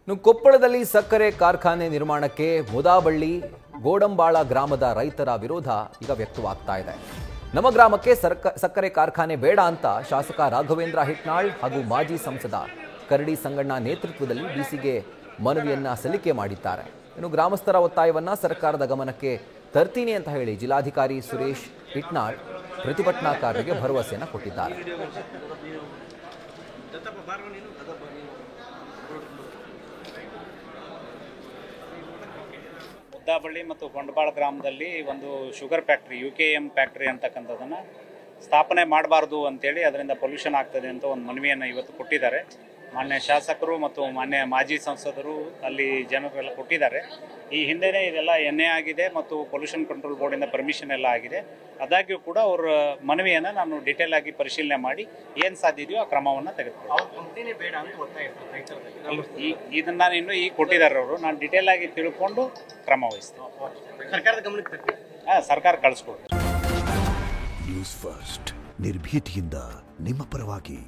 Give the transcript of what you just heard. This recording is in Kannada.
ಕೊಪ್ಪಳದಲ್ಲಿ ಸಕ್ಕರೆ ಕಾರ್ಖಾನೆ ನಿರ್ಮಾಣಕ್ಕೆ ಮುದಾಬಳ್ಳಿ ಗೋಡಂಬಾಳ ಗ್ರಾಮದ ರೈತರ ವಿರೋಧ ಈಗ ವ್ಯಕ್ತವಾಗ್ತಾ ಇದೆ. ನಮ್ಮ ಗ್ರಾಮಕ್ಕೆ ಸಕ್ಕರೆ ಕಾರ್ಖಾನೆ ಬೇಡ ಅಂತ ಶಾಸಕ ರಾಘವೇಂದ್ರ ಹಿಟ್ನಾಳ್ ಹಾಗೂ ಮಾಜಿ ಸಂಸದ ಕರಡಿ ಸಂಗಣ್ಣ ನೇತೃತ್ವದಲ್ಲಿ ಡಿಸಿಗೆ ಮನವಿಯನ್ನ ಸಲ್ಲಿಕೆ ಮಾಡಿದ್ದಾರೆ. ಇನ್ನು ಗ್ರಾಮಸ್ಥರ ಒತ್ತಾಯವನ್ನ ಸರ್ಕಾರದ ಗಮನಕ್ಕೆ ತರ್ತೀನಿ ಅಂತ ಹೇಳಿ ಜಿಲ್ಲಾಧಿಕಾರಿ ಸುರೇಶ್ ಹಿಟ್ನಾಳ್ ಪ್ರತಿಭಟನಾಕಾರರಿಗೆ ಭರವಸೆಯನ್ನು ಕೊಟ್ಟಿದ್ದಾರೆ. ಮುದ್ದಾಬಳ್ಳಿ ಮತ್ತು ಗೊಂಡಬಾಳ ಗ್ರಾಮದಲ್ಲಿ ಒಂದು ಶುಗರ್ ಫ್ಯಾಕ್ಟ್ರಿ UKM ಫ್ಯಾಕ್ಟ್ರಿ ಅಂತಕ್ಕಂಥದ್ದನ್ನು ಸ್ಥಾಪನೆ ಮಾಡಬಾರ್ದು ಅಂತೇಳಿ ಅದರಿಂದ ಪೊಲ್ಯೂಷನ್ ಆಗ್ತದೆ ಅಂತ ಒಂದು ಮನವಿಯನ್ನು ಇವತ್ತು ಕೊಟ್ಟಿದ್ದಾರೆ. ಮಾನ್ಯ ಶಾಸಕರು ಮತ್ತು ಮಾನ್ಯ ಮಾಜಿ ಸಂಸದರು ಅಲ್ಲಿ ಜನರೆಲ್ಲ ಕೊಟ್ಟಿದ್ದಾರೆ. ಈ ಹಿಂದೆನೇ ಇದೆಲ್ಲ NA ಆಗಿದೆ ಮತ್ತು ಪೊಲ್ಯೂಷನ್ ಕಂಟ್ರೋಲ್ ಬೋರ್ಡಿಂದ ಪರ್ಮಿಷನ್ ಎಲ್ಲ ಆಗಿದೆ. ಆದಾಗ್ಯೂ ಕೂಡ ಅವರ ಮನವಿಯನ್ನು ನಾನು ಡಿಟೇಲ್ ಆಗಿ ಪರಿಶೀಲನೆ ಮಾಡಿ ಏನು ಸಾಧ್ಯ ಇದೆಯೋ ಆ ಕ್ರಮವನ್ನು ತೆಗೆದುಕೊಳ್ಳಿ. ಇದನ್ನು ನಾನು ಇನ್ನೂ ಈಗ ಕೊಟ್ಟಿದ್ದಾರೆ ಅವರು. ನಾನು ಡಿಟೇಲ್ ಆಗಿ ತಿಳ್ಕೊಂಡು ಕ್ರಮ ವಹಿಸ್ತೇನೆ. ಸರ್ಕಾರದ ಗಮನಕ್ಕೆ ಸರ್ಕಾರ ಕಳಿಸ್ಕೊಡ್ತೀನಿ. ನ್ಯೂಸ್ ಫಸ್ಟ್ ನಿರ್ಭೀತಿಯಿಂದ ನಿಮ್ಮ ಪರವಾಗಿ.